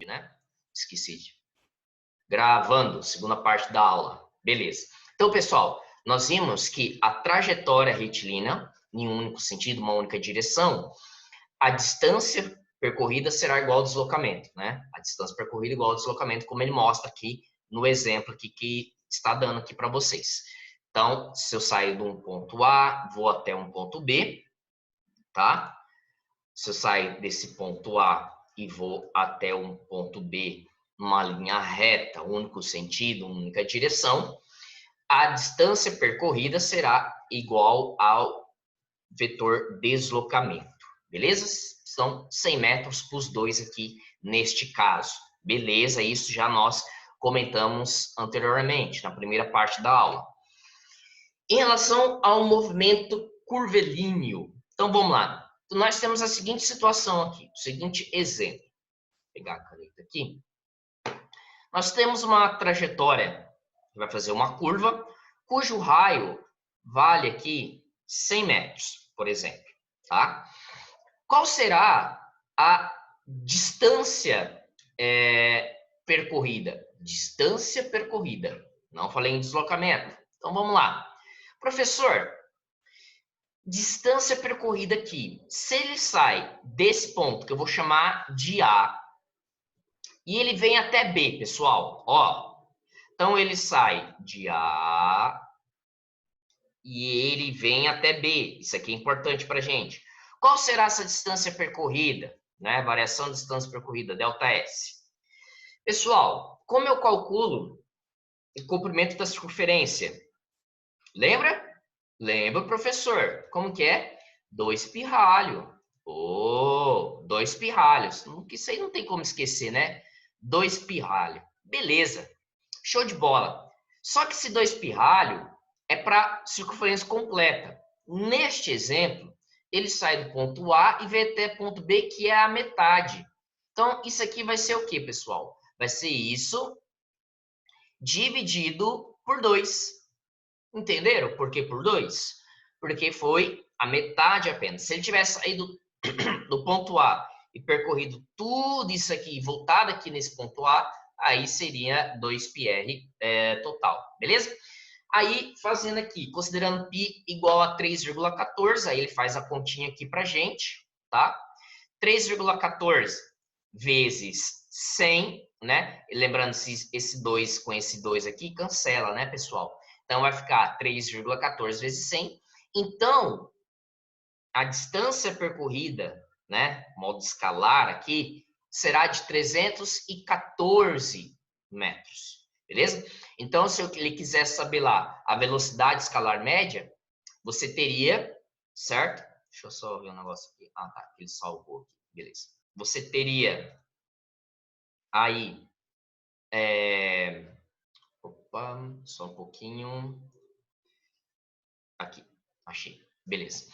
né? Esqueci. Gravando, segunda parte da aula. Beleza. Então, pessoal, nós vimos que a trajetória retilínea, em um único sentido, uma única direção, a distância percorrida será igual ao deslocamento, né? A distância percorrida igual ao deslocamento, como ele mostra aqui no exemplo aqui que está dando aqui para vocês. Então, se eu saio de um ponto A, vou até um ponto B, tá? Se eu sair desse ponto A e vou até um ponto B, numa linha reta, único sentido, única direção, a distância percorrida será igual ao vetor deslocamento, beleza? São 100 metros para os dois aqui neste caso, beleza? Isso já nós comentamos anteriormente, na primeira parte da aula. Em relação ao movimento curvilíneo, então vamos lá. Nós temos a seguinte situação aqui, o seguinte exemplo. Vou pegar a caneta aqui. Nós temos uma trajetória que vai fazer uma curva, cujo raio vale aqui 100 metros, por exemplo, tá? Qual será a distância percorrida? Distância percorrida. Não falei em deslocamento. Então, vamos lá. Professor, distância percorrida aqui. Se ele sai desse ponto, que eu vou chamar de A, e ele vem até B, pessoal, ó. Então, ele sai de A e ele vem até B. Isso aqui é importante para a gente. Qual será essa distância percorrida? Né? Variação de distância percorrida, ΔS. Pessoal, como eu calculo o comprimento da circunferência? Lembra? Lembra, professor? Como que é? 2 pirralho. Oh, 2 pirralhos. Isso aí não tem como esquecer, né? 2 pirralho. Beleza. Show de bola. Só que esse 2 pirralho é para circunferência completa. Neste exemplo, ele sai do ponto A e vai até ponto B, que é a metade. Então, isso aqui vai ser o quê, pessoal? Vai ser isso dividido por 2. Entenderam por que por 2? Porque foi a metade apenas. Se ele tivesse saído do ponto A e percorrido tudo isso aqui e voltado aqui nesse ponto A, aí seria 2πr total, beleza? Aí, fazendo aqui, considerando π igual a 3,14, aí ele faz a continha aqui pra gente, tá? 3,14 vezes 100, né? E lembrando, esse 2 com esse 2 aqui cancela, né, pessoal? Então, vai ficar 3,14 vezes 100. Então, a distância percorrida, né, modo escalar aqui, será de 314 metros. Beleza? Então, se ele quiser saber lá a velocidade escalar média, você teria, certo? Deixa eu só ver um negócio aqui. Ah, tá. Ele salvou aqui. Beleza. Você teria aí... Opa, só um pouquinho. Aqui, achei. Beleza.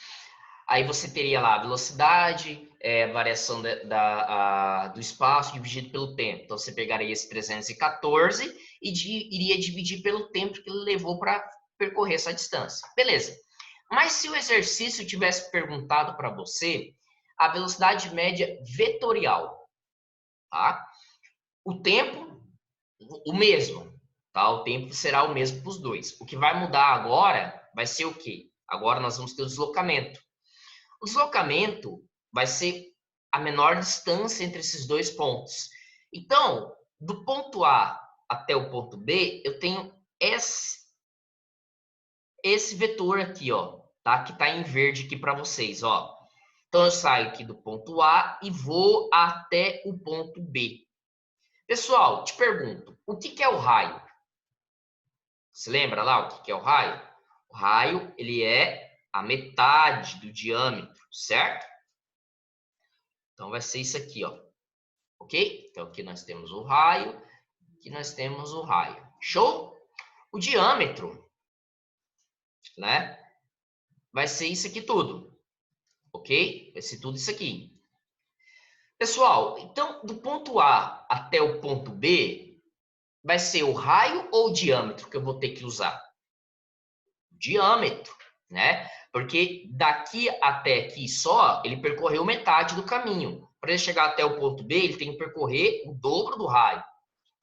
Aí você teria lá a velocidade, variação do espaço dividido pelo tempo. Então, você pegaria esse 314 e iria dividir pelo tempo que ele levou para percorrer essa distância. Beleza. Mas se o exercício tivesse perguntado para você a velocidade média vetorial, tá? O tempo, o mesmo, tá? O tempo será o mesmo para os dois. O que vai mudar agora vai ser o quê? Agora nós vamos ter o deslocamento. O deslocamento vai ser a menor distância entre esses dois pontos. Então, do ponto A até o ponto B, eu tenho esse vetor aqui, ó, tá? Que está em verde aqui para vocês, ó. Então, eu saio aqui do ponto A e vou até o ponto B. Pessoal, te pergunto, o que é o raio? Você lembra lá o que é o raio? O raio, ele é a metade do diâmetro, certo? Então, vai ser isso aqui, ó. Ok? Então, aqui nós temos o raio, aqui nós temos o raio. Show? O diâmetro, né? Vai ser isso aqui tudo. Ok? Vai ser tudo isso aqui. Pessoal, então, do ponto A até o ponto B, vai ser o raio ou o diâmetro que eu vou ter que usar? Diâmetro, né? Porque daqui até aqui só, ele percorreu metade do caminho. para ele chegar até o ponto B, ele tem que percorrer o dobro do raio,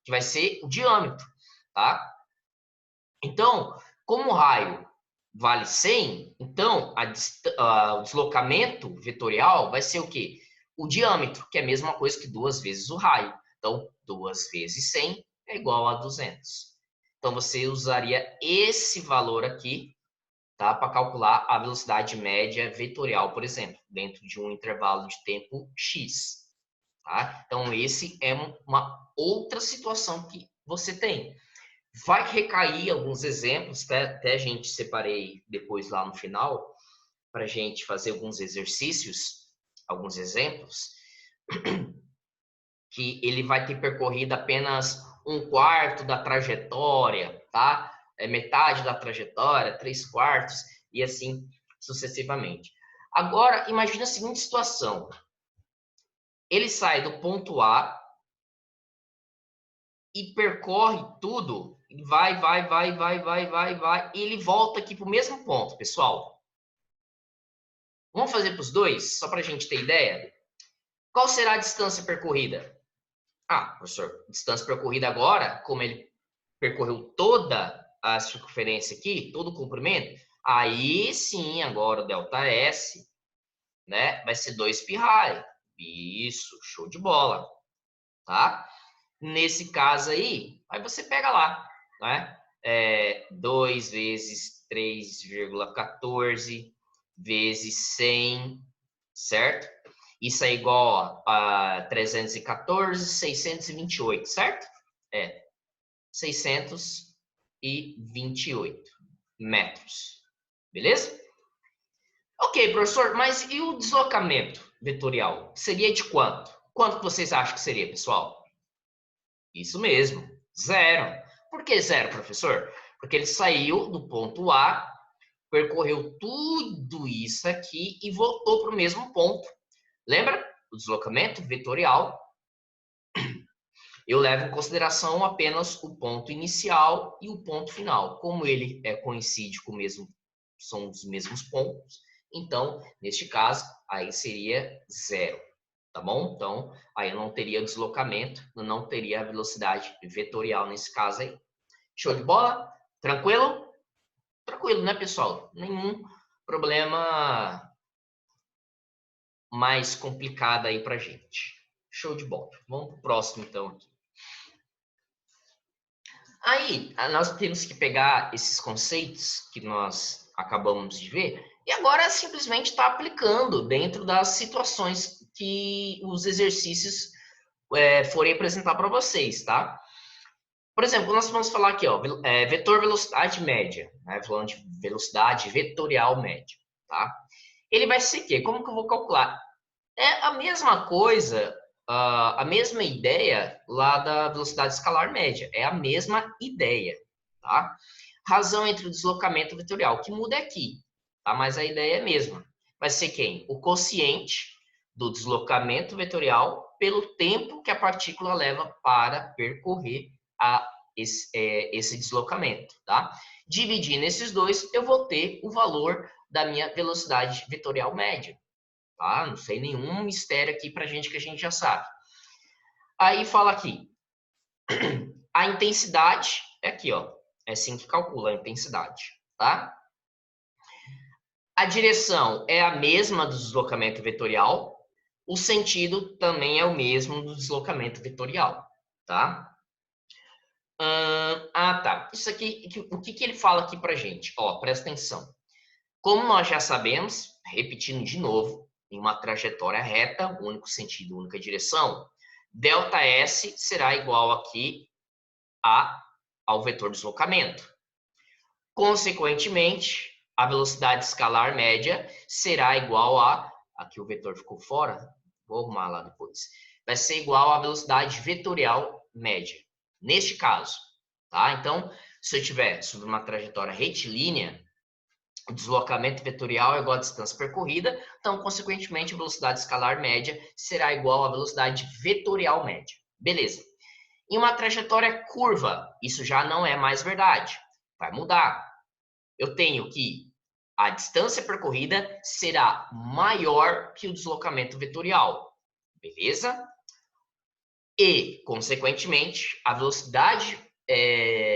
que vai ser o diâmetro, tá? Então, como o raio vale 100, então o deslocamento vetorial vai ser o quê? O diâmetro, que é a mesma coisa que 2 vezes o raio. Então, 2 vezes 100 é igual a 200. Então, você usaria esse valor aqui, tá, para calcular a velocidade média vetorial, por exemplo, dentro de um intervalo de tempo x. Tá? Então, esse é uma outra situação que você tem. Vai recair alguns exemplos, até a gente separei depois lá no final, para a gente fazer alguns exercícios, alguns exemplos, que ele vai ter percorrido apenas 1/4 da trajetória, tá? Metade da trajetória, 3/4, e assim sucessivamente. Agora, imagine a seguinte situação. Ele sai do ponto A e percorre tudo, vai, e ele volta aqui para o mesmo ponto, pessoal. Vamos fazer para os dois, só para a gente ter ideia? Qual será a distância percorrida? Ah, professor, distância percorrida agora, como ele percorreu toda a circunferência aqui, todo o comprimento, aí sim, agora o ΔS, né, vai ser 2πr. Isso, show de bola, tá? Nesse caso aí você pega lá, né? 2 vezes 3,14 vezes 100, certo? Isso é igual a 314, 628, certo? 628 metros. Beleza? Ok, professor, mas e o deslocamento vetorial? Seria de quanto? Quanto que vocês acham que seria, pessoal? Isso mesmo, 0. Por que 0, professor? Porque ele saiu do ponto A, percorreu tudo isso aqui e voltou para o mesmo ponto. Lembra? O deslocamento vetorial, eu levo em consideração apenas o ponto inicial e o ponto final. Como ele coincide com o mesmo, são os mesmos pontos, então, neste caso, aí seria 0. Tá bom? Então, aí eu não teria deslocamento, eu não teria a velocidade vetorial nesse caso aí. Show de bola? Tranquilo? Tranquilo, né, pessoal? Nenhum problema mais complicado aí pra gente. Show de bola. Vamos pro próximo, então, aqui. Aí, nós temos que pegar esses conceitos que nós acabamos de ver e agora simplesmente está aplicando dentro das situações que os exercícios forem apresentar para vocês, tá? Por exemplo, nós vamos falar aqui, ó, vetor velocidade média, né? Falando de velocidade vetorial média, tá? Ele vai ser o quê? Como que eu vou calcular? É a mesma coisa, a mesma ideia lá da velocidade escalar média. É a mesma ideia, tá? Razão entre o deslocamento vetorial. O que muda é aqui, tá? Mas a ideia é a mesma. Vai ser quem? O quociente do deslocamento vetorial pelo tempo que a partícula leva para percorrer esse deslocamento, tá? Dividindo esses dois, eu vou ter o valor da minha velocidade vetorial média, tá? Não sei nenhum mistério aqui pra gente que a gente já sabe. Aí fala aqui, a intensidade é aqui, ó, é assim que calcula a intensidade, tá? A direção é a mesma do deslocamento vetorial, o sentido também é o mesmo do deslocamento vetorial, tá? Tá. Isso aqui, o que ele fala aqui pra gente? Ó, presta atenção. Como nós já sabemos, repetindo de novo, em uma trajetória reta, único sentido, única direção, ΔS será igual aqui ao vetor deslocamento. Consequentemente, a velocidade escalar média será igual aqui o vetor ficou fora, vou arrumar lá depois, vai ser igual à velocidade vetorial média. Neste caso, tá? Então, se eu tiver sobre uma trajetória retilínea, o deslocamento vetorial é igual à distância percorrida, então, consequentemente, a velocidade escalar média será igual à velocidade vetorial média. Beleza. Em uma trajetória curva, isso já não é mais verdade. Vai mudar. Eu tenho que a distância percorrida será maior que o deslocamento vetorial. Beleza? E, consequentemente, a velocidade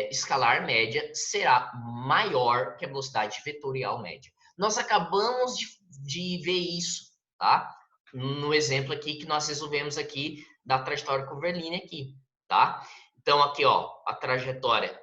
escalar média será maior que a velocidade vetorial média. Nós acabamos de ver isso, tá? No exemplo aqui que nós resolvemos aqui da trajetória curvilínea aqui, tá? Então, aqui, ó, a trajetória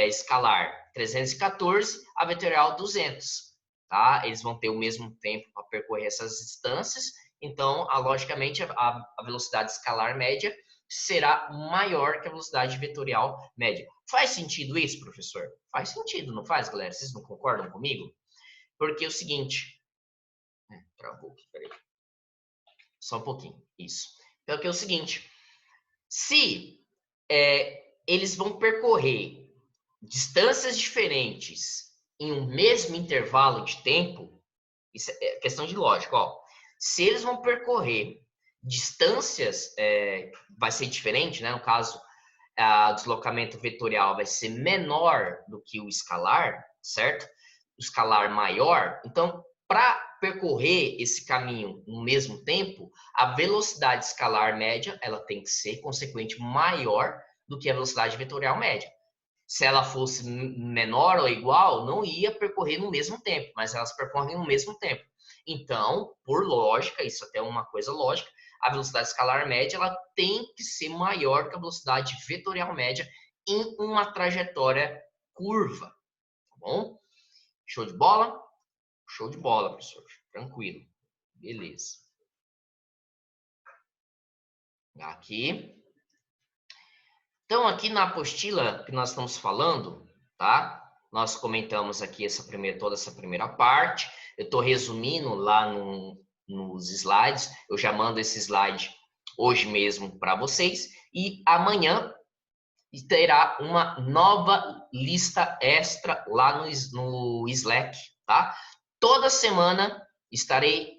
escalar 314, a vetorial 200, tá? Eles vão ter o mesmo tempo para percorrer essas distâncias, então, logicamente, a velocidade escalar média será maior que a velocidade vetorial média. Faz sentido isso, professor? Faz sentido, não faz, galera? Vocês não concordam comigo? Porque é o seguinte... Travou aqui, peraí. Só um pouquinho, isso. Então, aqui é o seguinte. Se eles vão percorrer distâncias diferentes em um mesmo intervalo de tempo, isso é questão de lógica, ó. Se eles vão percorrer distâncias, vai ser diferente, né? No caso, o deslocamento vetorial vai ser menor do que o escalar, certo? O escalar maior. Então, para percorrer esse caminho no mesmo tempo, a velocidade escalar média ela tem que ser, consequente, maior do que a velocidade vetorial média. Se ela fosse menor ou igual, não ia percorrer no mesmo tempo, mas elas percorrem no mesmo tempo. Então, por lógica, isso até é uma coisa lógica, a velocidade escalar média ela tem que ser maior que a velocidade vetorial média em uma trajetória curva, tá bom? Show de bola? Show de bola, professor. Tranquilo. Beleza. Aqui. Então, aqui na apostila que nós estamos falando, tá? Nós comentamos aqui toda essa primeira parte. Eu estou resumindo lá nos slides. Eu já mando esse slide hoje mesmo para vocês. E amanhã terá uma nova lista extra lá no Slack, tá? Toda semana estarei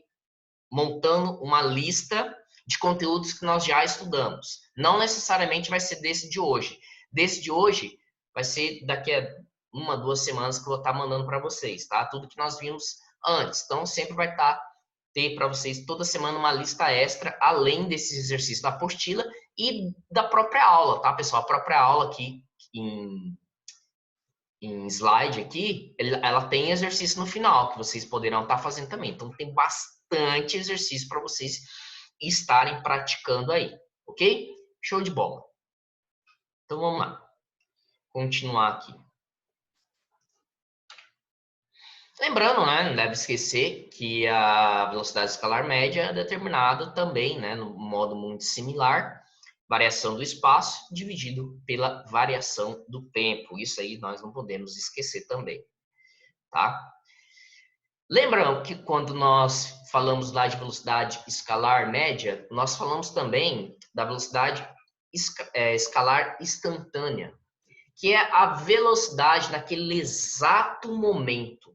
montando uma lista de conteúdos que nós já estudamos. Não necessariamente vai ser desse de hoje. Desse de hoje vai ser daqui a 1, 2 semanas que eu vou estar mandando para vocês, tá? Tudo que nós vimos antes. Então, sempre vai ter para vocês toda semana uma lista extra, além desses exercícios da apostila e da própria aula, tá, pessoal? A própria aula aqui em slide aqui, ela tem exercício no final, que vocês poderão estar fazendo também. Então, tem bastante exercício para vocês estarem praticando aí, ok? Show de bola. Então, vamos lá. Continuar aqui. Lembrando, né, não deve esquecer que a velocidade escalar média é determinada também, né, no modo muito similar, variação do espaço dividido pela variação do tempo. Isso aí nós não podemos esquecer também, tá? Lembrando que quando nós falamos lá de velocidade escalar média, nós falamos também da velocidade escalar instantânea, que é a velocidade naquele exato momento.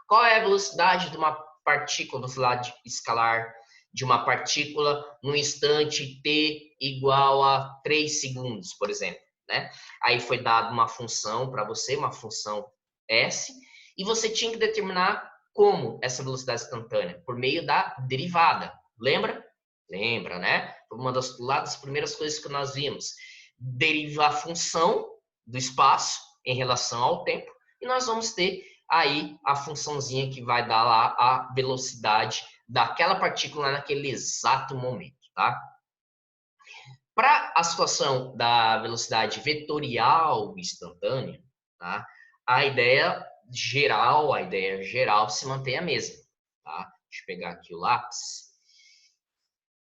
Qual é a velocidade de uma partícula, velocidade escalar de uma partícula no instante t igual a 3 segundos, por exemplo, né? Aí foi dada uma função para você, uma função s, e você tinha que determinar como essa velocidade instantânea? Por meio da derivada. Lembra? Lembra, né? Uma das primeiras coisas que nós vimos. Derivar a função do espaço em relação ao tempo, e nós vamos ter aí a funçãozinha que vai dar lá a velocidade daquela partícula naquele exato momento, tá? Para a situação da velocidade vetorial instantânea, tá? A ideia geral se mantém a mesma, tá? Deixa eu pegar aqui o lápis.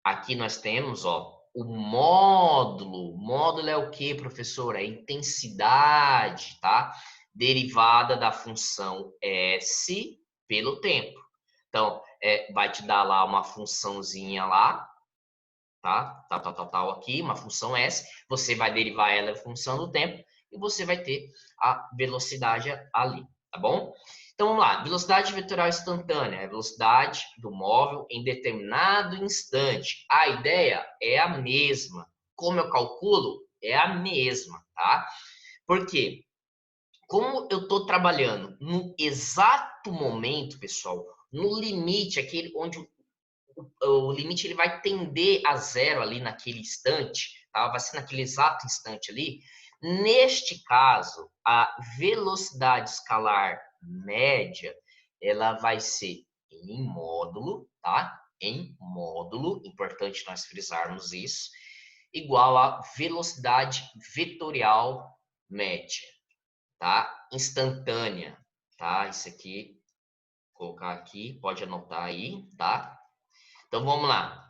Aqui nós temos, ó, o módulo. Módulo é o que, professor? É a intensidade, tá? Derivada da função S pelo tempo. Então, vai te dar lá uma funçãozinha lá, tá? Tal, aqui, uma função S. Você vai derivar ela em função do tempo e você vai ter a velocidade ali, tá bom? Então, vamos lá. Velocidade vetorial instantânea é a velocidade do móvel em determinado instante. A ideia é a mesma. Como eu calculo, é a mesma, tá? Por quê? Como eu estou trabalhando no exato momento, pessoal, no limite, aquele onde o limite ele vai tender a zero ali naquele instante, tá? Vai ser naquele exato instante ali. Neste caso, a velocidade escalar média, ela vai ser em módulo, tá? Em módulo, importante nós frisarmos isso, igual a velocidade vetorial média, tá? Instantânea, tá? Isso aqui, vou colocar aqui, pode anotar aí, tá? Então vamos lá.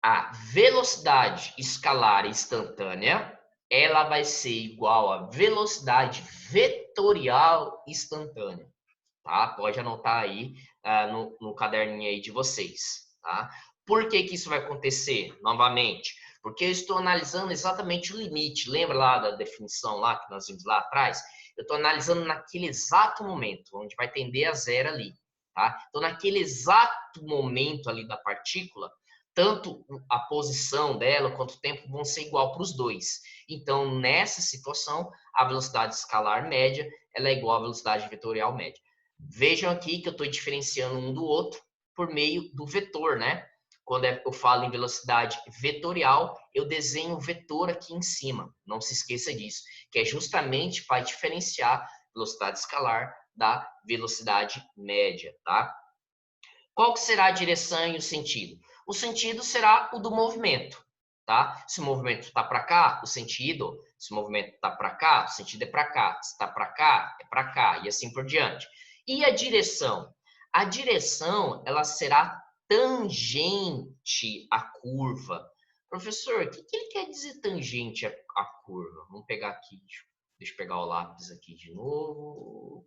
A velocidade escalar instantânea, ela vai ser igual a velocidade vetorial instantânea, tá? Pode anotar aí no caderninho aí de vocês, tá? Por que que isso vai acontecer? Novamente, porque eu estou analisando exatamente o limite. Lembra lá da definição lá que nós vimos lá atrás? Eu estou analisando naquele exato momento, onde vai tender a zero ali, tá? Então, naquele exato momento ali da partícula, tanto a posição dela quanto o tempo vão ser igual para os dois. Então, nessa situação, a velocidade escalar média ela é igual à velocidade vetorial média. Vejam aqui que eu estou diferenciando um do outro por meio do vetor, né? Quando eu falo em velocidade vetorial, eu desenho o vetor aqui em cima. Não se esqueça disso, que é justamente para diferenciar velocidade escalar da velocidade média, tá? Qual que será a direção e o sentido? O sentido será o do movimento, tá? Se o movimento está para cá, o sentido, se o movimento está para cá, o sentido é para cá. Se está para cá, é para cá, e assim por diante. E a direção? A direção, ela será tangente à curva. Professor, o que ele quer dizer tangente à curva? Vamos pegar aqui, deixa eu pegar o lápis aqui de novo.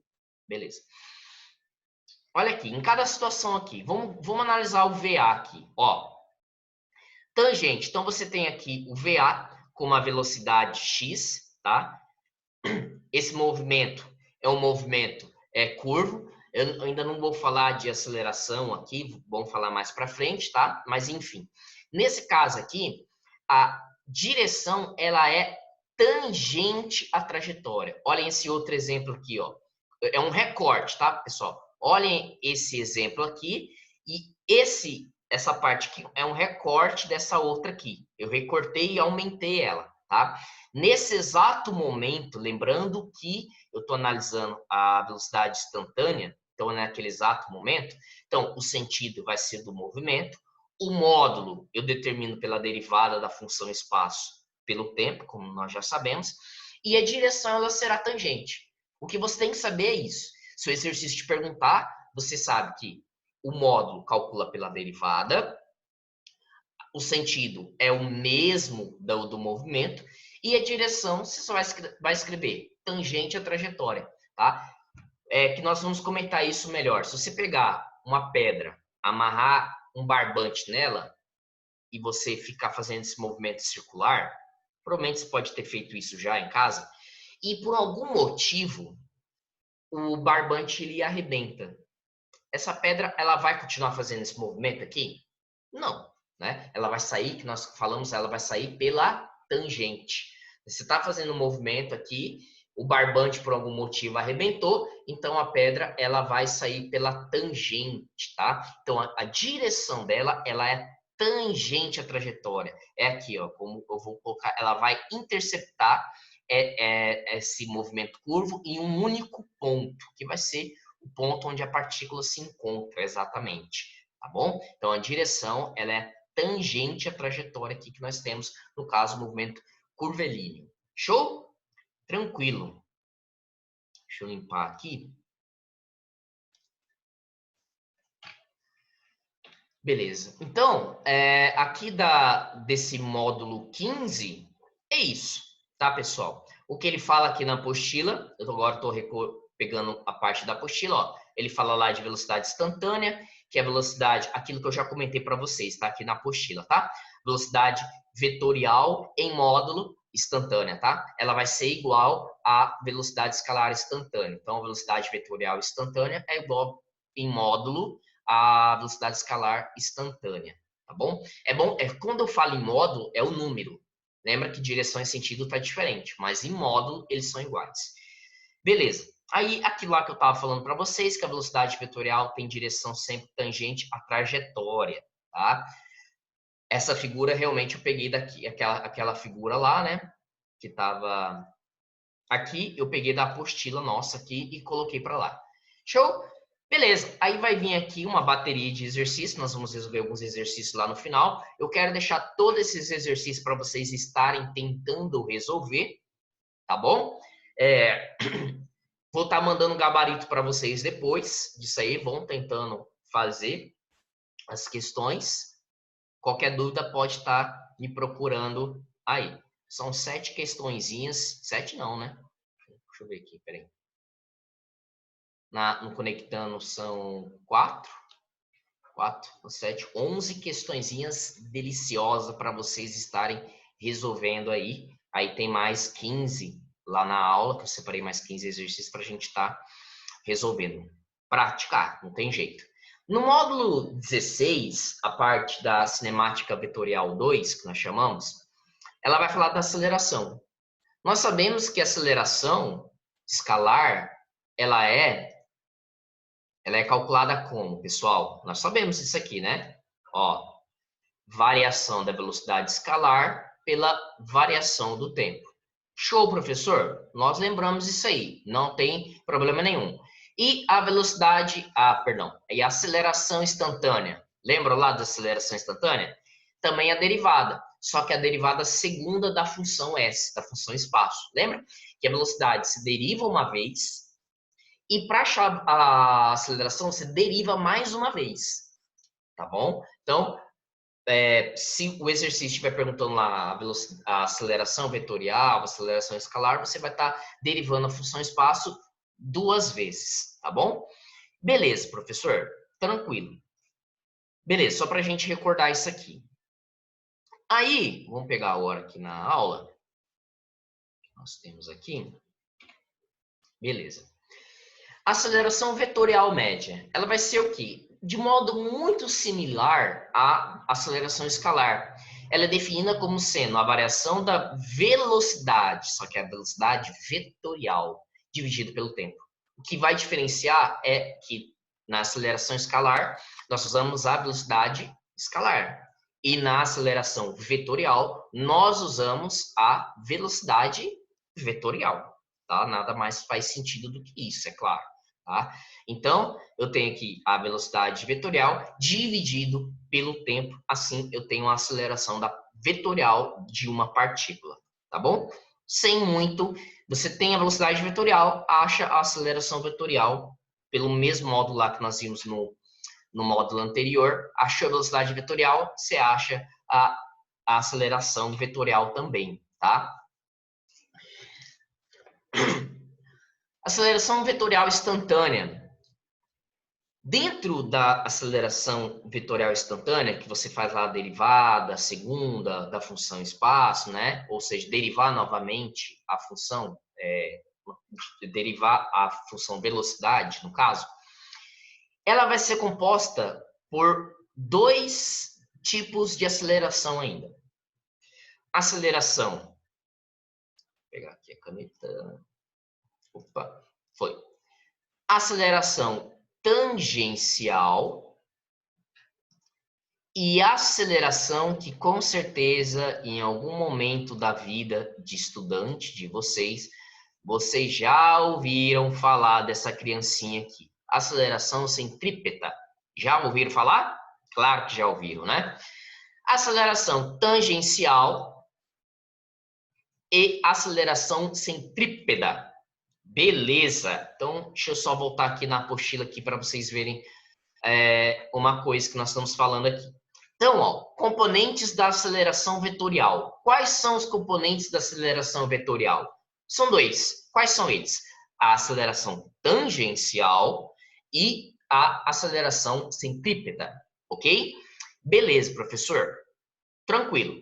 Beleza. Olha aqui, em cada situação aqui, vamos analisar o VA aqui, ó. Tangente, então você tem aqui o VA com uma velocidade x, tá? Esse movimento é um movimento curvo. Eu ainda não vou falar de aceleração aqui, vamos falar mais para frente, tá? Mas enfim, nesse caso aqui, a direção ela é tangente à trajetória. Olhem esse outro exemplo aqui, ó. É um recorte, tá, pessoal? Olhem esse exemplo aqui e essa parte aqui é um recorte dessa outra aqui. Eu recortei e aumentei ela, tá? Nesse exato momento, lembrando que eu estou analisando a velocidade instantânea, então naquele exato momento, então o sentido vai ser do movimento, o módulo eu determino pela derivada da função espaço pelo tempo, como nós já sabemos, e a direção ela será tangente. O que você tem que saber é isso. Se o exercício te perguntar, você sabe que o módulo calcula pela derivada, o sentido é o mesmo do movimento, e a direção você só vai escrever tangente à trajetória, tá? Que nós vamos comentar isso melhor. Se você pegar uma pedra, amarrar um barbante nela, e você ficar fazendo esse movimento circular, provavelmente você pode ter feito isso já em casa, e por algum motivo, o barbante ele arrebenta. Essa pedra, ela vai continuar fazendo esse movimento aqui? Não, né? Ela vai sair, que nós falamos, ela vai sair pela tangente. Você está fazendo um movimento aqui, o barbante por algum motivo arrebentou, então a pedra ela vai sair pela tangente, tá? Então a direção dela, ela é tangente à trajetória. É aqui, ó, como eu vou colocar, ela vai interceptar esse movimento curvo em um único ponto, que vai ser o ponto onde a partícula se encontra exatamente, tá bom? Então a direção ela é tangente à trajetória aqui que nós temos, no caso, o movimento curvilíneo. Show? Tranquilo. Deixa eu limpar aqui. Beleza. Então, aqui desse módulo 15, é isso, tá, pessoal? O que ele fala aqui na apostila, eu agora estou pegando a parte da apostila, ó. Ele fala lá de velocidade instantânea, que é a velocidade, aquilo que eu já comentei para vocês, tá? Aqui na apostila, tá? Velocidade vetorial em módulo instantânea, tá? Ela vai ser igual à velocidade escalar instantânea. Então, a velocidade vetorial instantânea é igual em módulo a velocidade escalar instantânea, tá bom? Quando eu falo em módulo, é o número. Lembra que direção e sentido tá diferente, mas em módulo eles são iguais. Beleza. Aí, aquilo lá que eu estava falando para vocês, que a velocidade vetorial tem direção sempre tangente à trajetória, tá? Essa figura realmente eu peguei daqui, aquela figura lá, né? Que estava aqui, eu peguei da apostila nossa aqui e coloquei para lá. Show? Beleza, aí vai vir aqui uma bateria de exercícios, nós vamos resolver alguns exercícios lá no final. Eu quero deixar todos esses exercícios para vocês estarem tentando resolver, tá bom? Vou estar mandando um gabarito para vocês depois disso aí, vão tentando fazer as questões. Qualquer dúvida pode estar me procurando aí. São 7 questõezinhas, 7 não, né? Deixa eu ver aqui, peraí. No Conectando são 4, 7, 11 questõezinhas deliciosas para vocês estarem resolvendo aí. Aí tem mais 15 lá na aula, que eu separei mais 15 exercícios para a gente estar resolvendo. Praticar, não tem jeito. No módulo 16, a parte da cinemática vetorial 2, que nós chamamos, ela vai falar da aceleração. Nós sabemos que a aceleração escalar, ela é calculada como, pessoal? Nós sabemos isso aqui, né? Ó, variação da velocidade escalar pela variação do tempo. Show, professor? Nós lembramos isso aí, não tem problema nenhum. E a velocidade, e a aceleração instantânea. Lembra lá da aceleração instantânea? Também a derivada, só que a derivada segunda da função s, da função espaço. Lembra? Que a velocidade se deriva uma vez e para achar a aceleração você deriva mais uma vez, tá bom? Então, se o exercício estiver perguntando lá a aceleração vetorial, a aceleração escalar, você vai estar derivando a função espaço 2 vezes, tá bom? Beleza, professor, tranquilo. Beleza, só para a gente recordar isso aqui. Aí, vamos pegar a hora aqui na aula, que nós temos aqui. Beleza. Aceleração vetorial média, ela vai ser o quê? De modo muito similar à aceleração escalar. Ela é definida como sendo a variação da velocidade, só que é a velocidade vetorial, dividida pelo tempo. O que vai diferenciar é que na aceleração escalar, nós usamos a velocidade escalar. E na aceleração vetorial, nós usamos a velocidade vetorial. Tá? Nada mais faz sentido do que isso, é claro. Tá? Então, eu tenho aqui a velocidade vetorial dividido pelo tempo, assim eu tenho a aceleração vetorial de uma partícula, tá bom? Sem muito, você tem a velocidade vetorial, acha a aceleração vetorial, pelo mesmo módulo lá que nós vimos no módulo anterior, achou a velocidade vetorial, você acha a aceleração vetorial também, tá? Aceleração vetorial instantânea. Dentro da aceleração vetorial instantânea, que você faz lá a derivada, a segunda da função espaço, né? Ou seja, derivar novamente a função, derivar a função velocidade, no caso, ela vai ser composta por 2 tipos de aceleração ainda. Aceleração, vou pegar aqui a caneta. Opa, foi. Aceleração tangencial e aceleração que com certeza em algum momento da vida de estudante de vocês já ouviram falar dessa criancinha aqui. Aceleração centrípeta. Já ouviram falar? Claro que já ouviram, né? Aceleração tangencial e aceleração centrípeta. Beleza, então deixa eu só voltar aqui na apostila aqui para vocês verem uma coisa que nós estamos falando aqui. Então, ó, componentes da aceleração vetorial. Quais são os componentes da aceleração vetorial? São 2. Quais são eles? A aceleração tangencial e a aceleração centrípeta, ok? Beleza, professor. Tranquilo.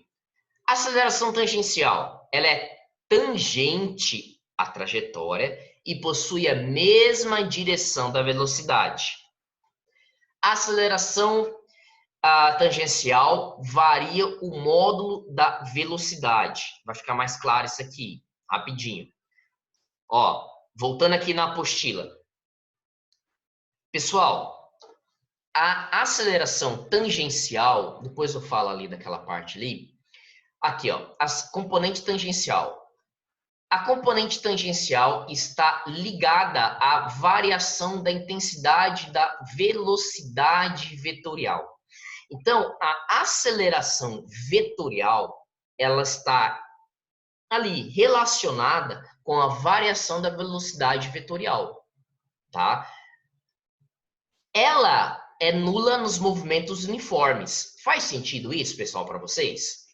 A aceleração tangencial, ela é tangente a trajetória e possui a mesma direção da velocidade. A aceleração tangencial varia o módulo da velocidade. Vai ficar mais claro isso aqui, rapidinho. Ó, Voltando aqui na apostila. Pessoal, a aceleração tangencial, depois eu falo ali daquela parte ali. Aqui, ó, a componente tangencial. A componente tangencial está ligada à variação da intensidade da velocidade vetorial. Então, a aceleração vetorial, ela está ali relacionada com a variação da velocidade vetorial, tá? Ela é nula nos movimentos uniformes. Faz sentido isso, pessoal, para vocês?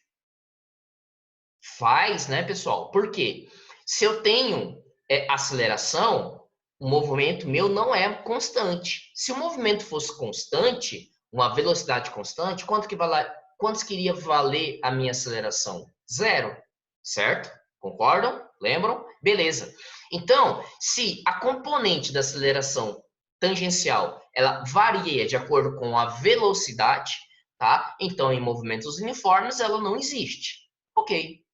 Faz, né, pessoal? Por quê? Se eu tenho aceleração, o movimento meu não é constante. Se o movimento fosse constante, uma velocidade constante, quantos que iria valer a minha aceleração? 0, certo? Concordam? Lembram? Beleza. Então, se a componente da aceleração tangencial, ela varia de acordo com a velocidade, tá? Então, em movimentos uniformes, ela não existe. Ok.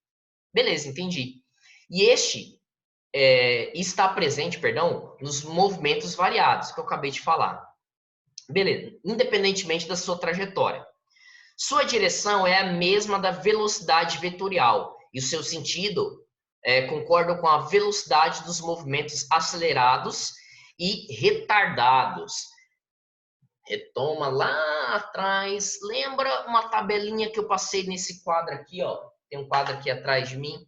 Beleza, entendi. E este está presente, perdão, nos movimentos variados, que eu acabei de falar. Beleza, independentemente da sua trajetória. Sua direção é a mesma da velocidade vetorial, e o seu sentido concorda com a velocidade dos movimentos acelerados e retardados. Retoma lá atrás. Lembra uma tabelinha que eu passei nesse quadro aqui, ó? Tem um quadro aqui atrás de mim.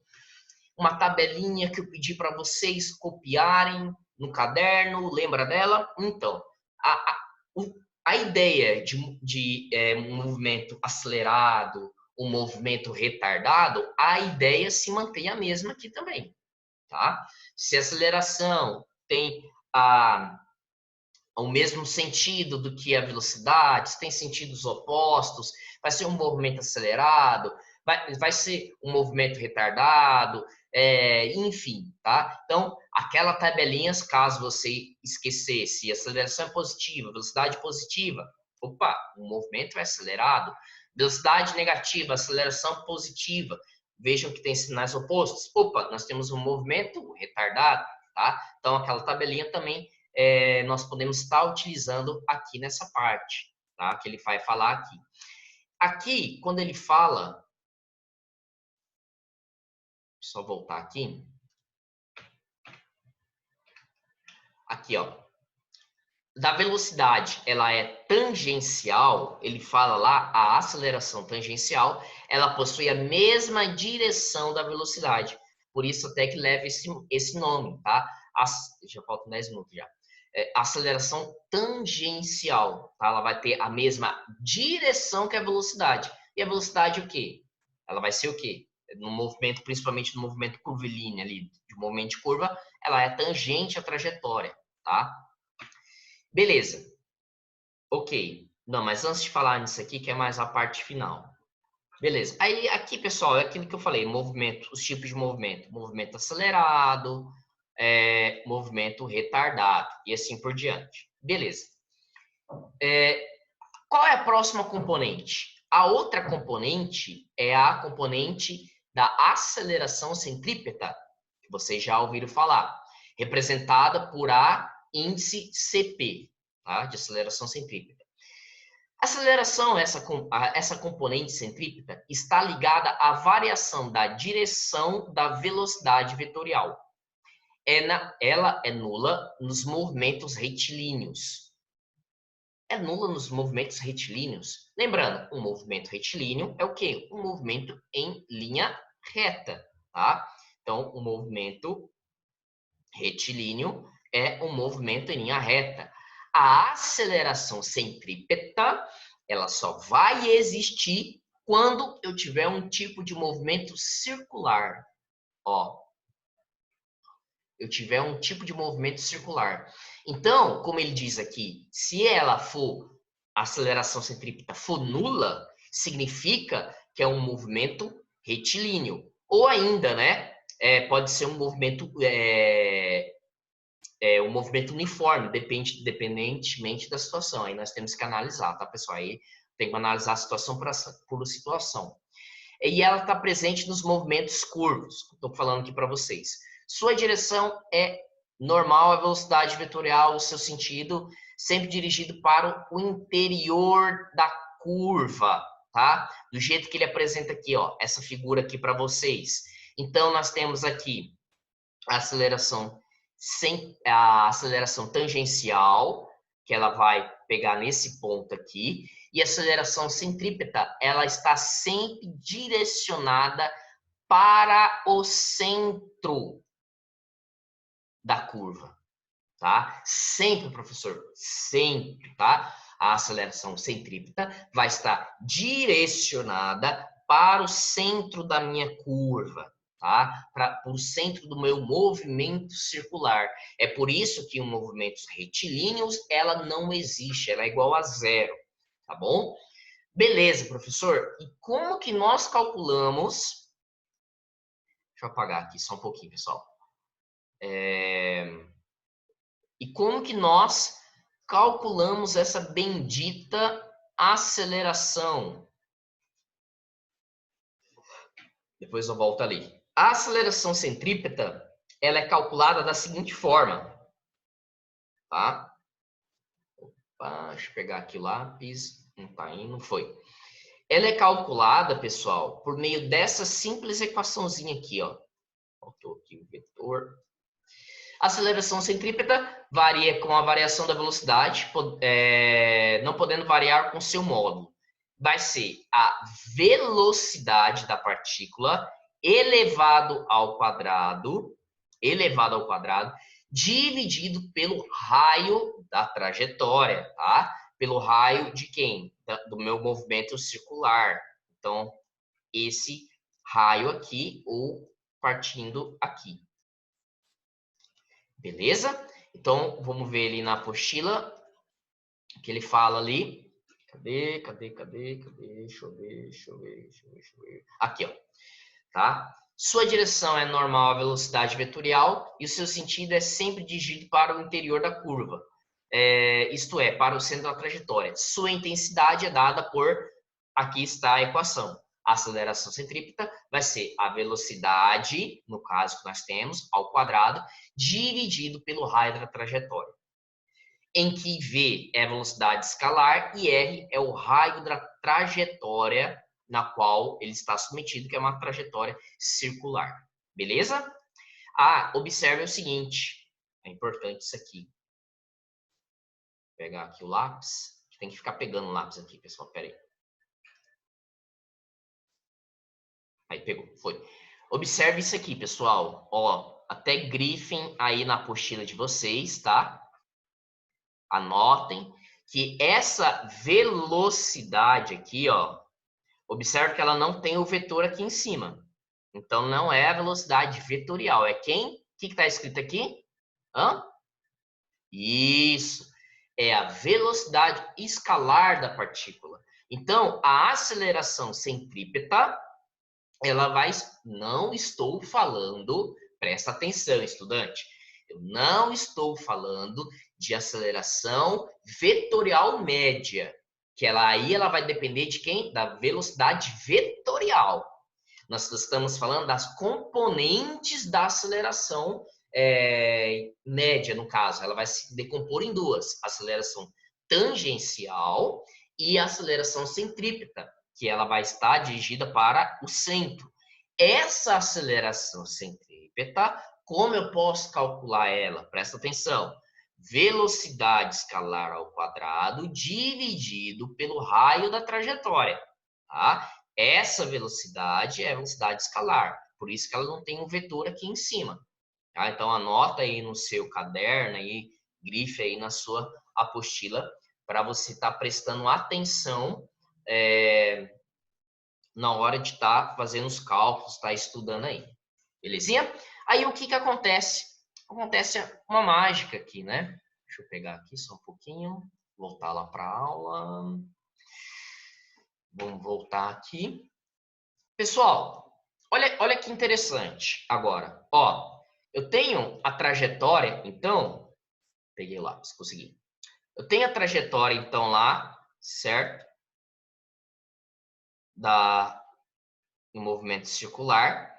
Uma tabelinha que eu pedi para vocês copiarem no caderno. Lembra dela? Então, a ideia de um movimento acelerado, um movimento retardado, a ideia se mantém a mesma aqui também, tá? Se a aceleração tem o mesmo sentido do que a velocidade, se tem sentidos opostos, vai ser um movimento acelerado, vai ser um movimento retardado, enfim, tá? Então, aquela tabelinha, caso você esquecesse, aceleração é positiva, velocidade positiva, opa, o movimento é acelerado. Velocidade negativa, aceleração positiva, vejam que tem sinais opostos, opa, nós temos um movimento retardado, tá? Então, aquela tabelinha também nós podemos estar utilizando aqui nessa parte, tá? Que ele vai falar aqui. Aqui, quando ele fala, só voltar aqui. Aqui, ó. Da velocidade, ela é tangencial, ele fala lá, a aceleração tangencial, ela possui a mesma direção da velocidade. Por isso até que leva esse nome, tá? Já faltam 10 minutos já. Aceleração tangencial, tá? Ela vai ter a mesma direção que a velocidade. E a velocidade o quê? Ela vai ser o quê? No movimento, principalmente no movimento curvilíneo ali, de movimento de curva, ela é tangente à trajetória, tá? Beleza. Ok. Não, mas antes de falar nisso aqui, que é mais a parte final. Beleza. Aí, aqui, pessoal, é aquilo que eu falei, movimento, os tipos de movimento. Movimento acelerado, movimento retardado e assim por diante. Beleza. Qual é a próxima componente? A outra componente é a componente da aceleração centrípeta, que vocês já ouviram falar, representada por A índice CP, tá? De aceleração centrípeta. A aceleração, essa componente centrípeta, está ligada à variação da direção da velocidade vetorial. Ela é nula nos movimentos retilíneos. É nula nos movimentos retilíneos. Lembrando, um movimento retilíneo é o quê? Um movimento em linha reta, tá? Então, o movimento retilíneo é um movimento em linha reta. A aceleração centrípeta, ela só vai existir quando eu tiver um tipo de movimento circular. Ó, eu tiver um tipo de movimento circular. Então, como ele diz aqui, se ela for, a aceleração centrípeta for nula, significa que é um movimento retilíneo. Ou ainda, né, pode ser um movimento um movimento uniforme, dependentemente da situação. Aí nós temos que analisar, tá, pessoal? Aí tem que analisar a situação por situação. E ela está presente nos movimentos curvos, estou falando aqui para vocês. Sua direção é normal é a velocidade vetorial, o seu sentido, sempre dirigido para o interior da curva, tá? Do jeito que ele apresenta aqui, ó, essa figura aqui para vocês. Então, nós temos aqui a aceleração tangencial, que ela vai pegar nesse ponto aqui, e a aceleração centrípeta, ela está sempre direcionada para o centro da curva, tá? Sempre, professor, sempre, tá? A aceleração centrípeta vai estar direcionada para o centro da minha curva, tá? Para o centro do meu movimento circular. É por isso que em movimentos retilíneos ela não existe, ela é igual a zero, tá bom? Beleza, professor. E como que nós calculamos? Deixa eu apagar aqui só um pouquinho, pessoal. E como que nós calculamos essa bendita aceleração? Depois eu volto ali. A aceleração centrípeta, ela é calculada da seguinte forma, tá? Opa, deixa eu pegar aqui o lápis. Não tá indo, foi. Ela é calculada, pessoal, por meio dessa simples equaçãozinha aqui, ó. Faltou aqui o vetor. A aceleração centrípeta varia com a variação da velocidade, não podendo variar com seu módulo. Vai ser a velocidade da partícula elevado ao quadrado, dividido pelo raio da trajetória, tá? Pelo raio de quem? Do meu movimento circular. Então, esse raio aqui, ou partindo aqui. Beleza? Então, vamos ver ali na apostila que ele fala ali. Cadê? Deixa eu ver. Aqui, ó. Tá? Sua direção é normal à velocidade vetorial e o seu sentido é sempre dirigido para o interior da curva. Isto é, para o centro da trajetória. Sua intensidade é dada por... Aqui está a equação. A aceleração centrípeta vai ser a velocidade, no caso que nós temos, ao quadrado, dividido pelo raio da trajetória. Em que V é a velocidade escalar e R é o raio da trajetória na qual ele está submetido, que é uma trajetória circular. Beleza? Observe o seguinte. É importante isso aqui. Vou pegar aqui o lápis. Tem que ficar pegando o lápis aqui, pessoal. Pera aí. Aí pegou, foi. Observe isso aqui, pessoal. Ó, até grifem aí na apostila de vocês, tá? Anotem que essa velocidade aqui, ó, observe que ela não tem o vetor aqui em cima. Então, não é a velocidade vetorial. É quem? O que está escrito aqui? Isso. É a velocidade escalar da partícula. Então, a aceleração centrípeta, ela vai... Não estou falando... Presta atenção, estudante. Eu não estou falando de aceleração vetorial média. Que ela vai depender de quem? Da velocidade vetorial. Nós estamos falando das componentes da aceleração média, no caso. Ela vai se decompor em duas. Aceleração tangencial e aceleração centrípeta, que ela vai estar dirigida para o centro. Essa aceleração centrípeta, como eu posso calcular ela? Presta atenção. Velocidade escalar ao quadrado dividido pelo raio da trajetória, tá? Essa velocidade é a velocidade escalar, por isso que ela não tem um vetor aqui em cima. Tá? Então, anota aí no seu caderno, aí, grife aí na sua apostila, para você estar prestando atenção na hora de estar fazendo os cálculos, estar estudando aí. Belezinha? Aí, o que que acontece? Acontece uma mágica aqui, né? Deixa eu pegar aqui só um pouquinho, voltar lá para a aula. Vamos voltar aqui. Pessoal, olha que interessante agora. Ó, eu tenho a trajetória, então... Peguei o lápis, consegui. Eu tenho a trajetória, então, lá, certo? Do movimento circular.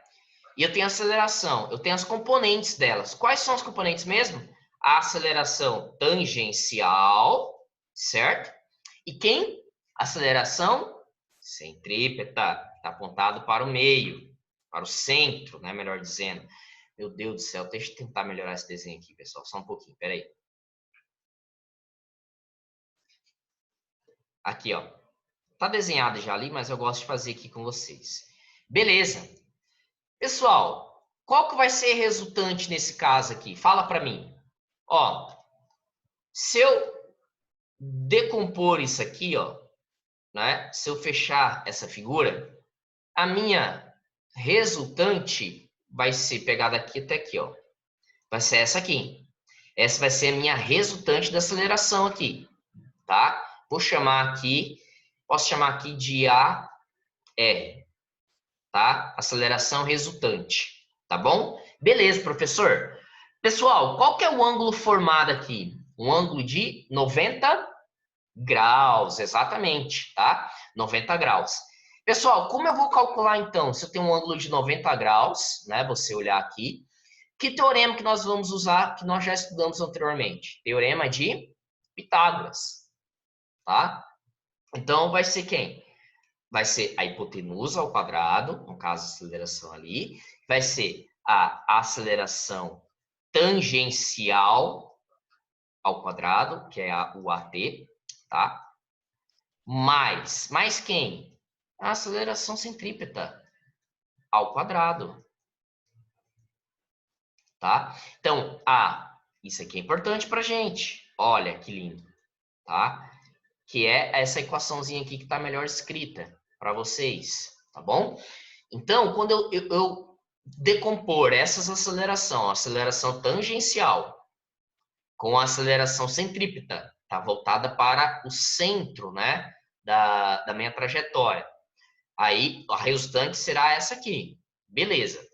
e eu tenho aceleração. Eu tenho as componentes delas. Quais são as componentes mesmo? A aceleração tangencial, certo? E quem? Aceleração centrípeta. Está apontado para o meio, para o centro, né? Melhor dizendo. Meu Deus do céu, deixa eu tentar melhorar esse desenho aqui, pessoal. Só um pouquinho, peraí. Aqui, ó. Tá desenhado já ali, mas eu gosto de fazer aqui com vocês. Beleza. Pessoal, qual que vai ser resultante nesse caso aqui? Fala para mim. Ó, se eu decompor isso aqui, ó, né? Se eu fechar essa figura, a minha resultante vai ser pegada aqui até aqui, ó. Vai ser essa aqui. Essa vai ser a minha resultante da aceleração aqui, tá? Vou chamar aqui, posso chamar aqui de AR, tá? Aceleração resultante, tá bom? Beleza, professor. Pessoal, qual que é o ângulo formado aqui? Um ângulo de 90 graus, exatamente, tá? 90 graus. Pessoal, como eu vou calcular então? Se eu tenho um ângulo de 90 graus, né? Você olhar aqui. Que teorema que nós vamos usar, que nós já estudamos anteriormente? Teorema de Pitágoras, tá? Então, vai ser quem? Vai ser a hipotenusa ao quadrado, no caso, a aceleração ali. Vai ser a aceleração tangencial ao quadrado, que é o AT, tá? Mais quem? A aceleração centrípeta ao quadrado, tá? Então, isso aqui é importante pra gente. Olha que lindo, tá? Que é essa equaçãozinha aqui que está melhor escrita para vocês, tá bom? Então, quando eu decompor essas acelerações, a aceleração tangencial com a aceleração centrípeta, tá voltada para o centro, né, da minha trajetória. Aí, a resultante será essa aqui. Beleza.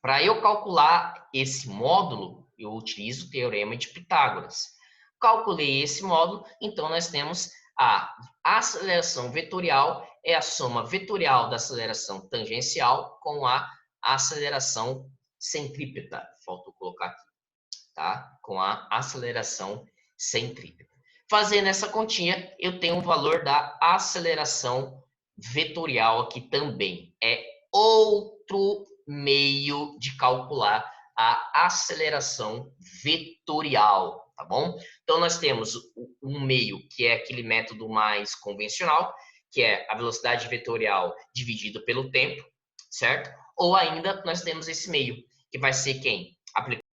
Para eu calcular esse módulo, eu utilizo o teorema de Pitágoras. Calculei esse módulo, então nós temos a aceleração vetorial, é a soma vetorial da aceleração tangencial com a aceleração centrípeta. Faltou colocar aqui, tá? Com a aceleração centrípeta. Fazendo essa continha, eu tenho o valor da aceleração vetorial aqui também. É outro meio de calcular a aceleração vetorial, tá bom? Então, nós temos um meio que é aquele método mais convencional, que é a velocidade vetorial dividida pelo tempo, certo? Ou ainda nós temos esse meio, que vai ser quem? Aplicando